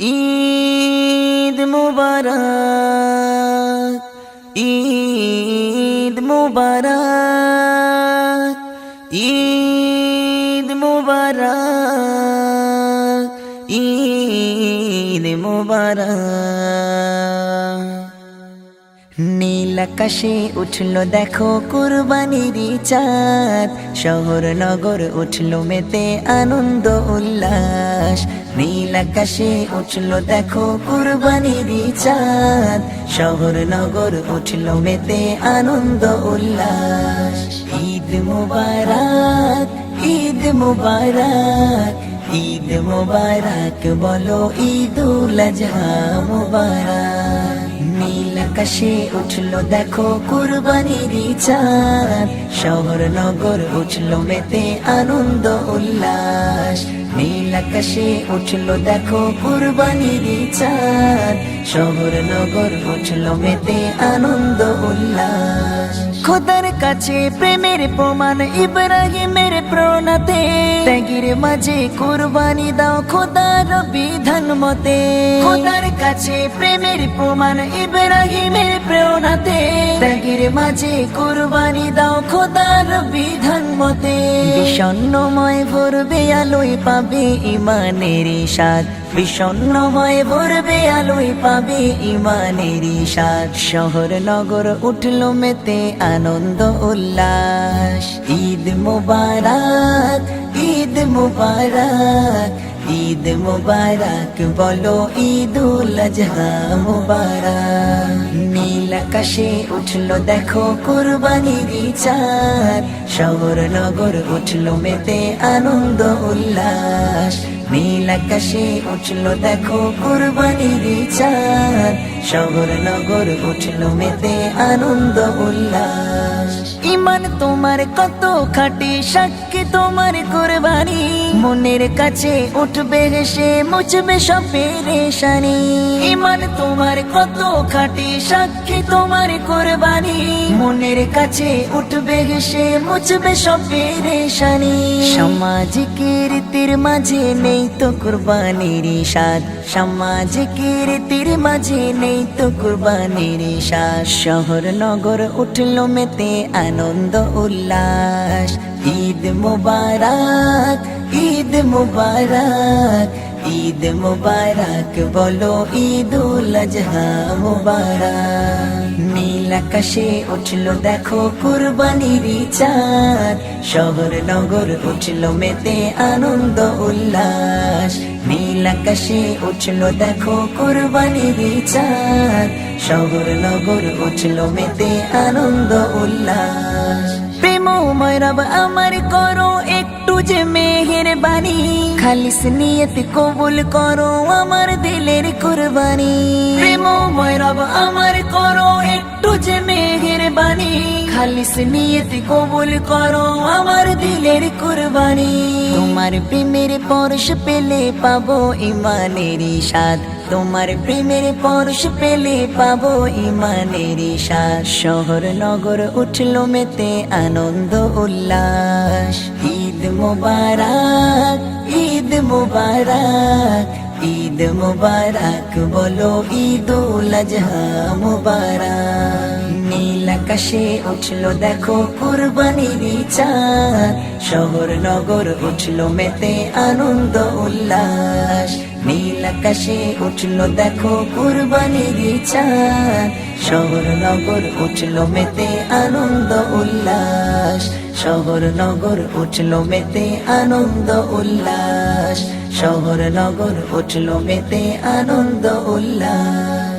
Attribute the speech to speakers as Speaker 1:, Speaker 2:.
Speaker 1: ঈদ মুবারক, ঈদ মুবারক, ঈদ মুবারক, ঈদ মুবারক। নীল আকাশে উঠলো দেখো কুরবানির চাঁদ, শহর নগর উঠলো মেতে আনন্দ উল্লাস। নীল আকাশে উঠলো দেখো কুরবানির চাঁদ, শহর নগর উঠলো মেতে আনন্দ উল্লাস। ঈদ মুবারক, ঈদ মুবারক, ঈদ মুবারক বলো ঈদুল আজহা মুবারক। নীল আকাশে উঠলো দেখো কুরবানির চাঁদ, শহর নগর উঠলো মেতে আনন্দ উল্লাস। নীল আকাশে উঠলো দেখো কুরবানির চাঁদ, শহর নগর উঠলো মেতে আনন্দ উল্লাস। খোদার কাছে প্রেমের প্রমাণ ইব্রাহিমের প্রণাতে, ত্যাগের মাঝে কুরবানি দাও খোদার বিধান মতে। খোদার কাছে প্রেমের প্রমাণ ইব্রাহিমের প্রেরণাতে, ত্যাগের মাঝে কুরবানি দাও খোদার বিধান মতে। বিষণ্ণময় ভরবে আলোয় পাবে ইমানের স্বাদ, বিষণ্ণময় ভরবে আলোয় পাবে ইমানের স্বাদ। শহর নগর উঠলো মেতে আনন্দ উল্লাস। ঈদ মুবারক, ঈদ মুবারক, ঈদ মুবারক বলো ঈদুল আজহা মুবারক। নীল আকাশে উঠলো দেখো কুরবানির চাঁদ, শহর নগর উঠলো মেতে আনন্দ উল্লাস। নীল আকাশে উঠলো দেখো কুরবানির চাঁদ, শহর নগর উঠলো মেতে আনন্দ উল্লাস। ইমান তোমার কত খাঁটি, সাক্ষী তোমার কুরবানি, মনের কাছে উঠবে হেসে মুছবে সব পেরেশানি। ইমান তোমার কত খাঁটি, সাক্ষী তোমার কুরবানি, মনের কাছে উঠবে হেসে মুছবে সব পেরেশানি। সামাজিক রীতির মাঝে নেই তো কুরবানির স্বাদ, সামাজিক রীতির মাঝে নেই তো কুরবানির স্বাদ। শহর নগর উঠলো মেতে আনন্দ উল্লাস। ঈদ মুবারক, ঈদ মুবারক, ঈদ মুবারক বলো ঈদুল আজহা মুবারক। নীল আকাশে উঠলো দেখো কুরবানির চাঁদ, শহর নগর উঠলো মেতে আনন্দ উল্লাস। নীল আকাশে উঠলো দেখো কুরবানির চাঁদ, শহর নগর উঠলো মেতে আনন্দ উল্লাস। প্রেমময় রব আমার করো একটু যে মেহেরবানি, খালিস নিয়ত কবুল করো আমার দিলের কুরবানি। প্রেমময় রব আমার করো একটু যে মেহেরবানি, খালিস নিয়ত কবুল করো আমার দিলের কুরবানি। তোমার প্রেমের পরশ পেলে পাবো ইমানের স্বাদ, তোমার প্রেমের পরশ পেলে পাবো ইমানের স্বাদ। শহর নগর উঠলো মেতে আনন্দ উল্লাস। ঈদ মুবারক, ঈদ মুবারক, ঈদ মুবারক বলো ঈদুল আজহা মুবারক। নীল আকাশে উঠলো দেখো কুরবানির চাঁদ, শহর নগর উঠলো মেতে আনন্দ উল্লাস। নীল আকাশে উঠলো দেখো কুরবানির চাঁদ, শহর নগর উঠলো মেতে আনন্দ উল্লাস। শহর নগর উঠলো মেতে আনন্দ উল্লাস, শহর নগর উঠলো মেতে আনন্দ উল্লাস।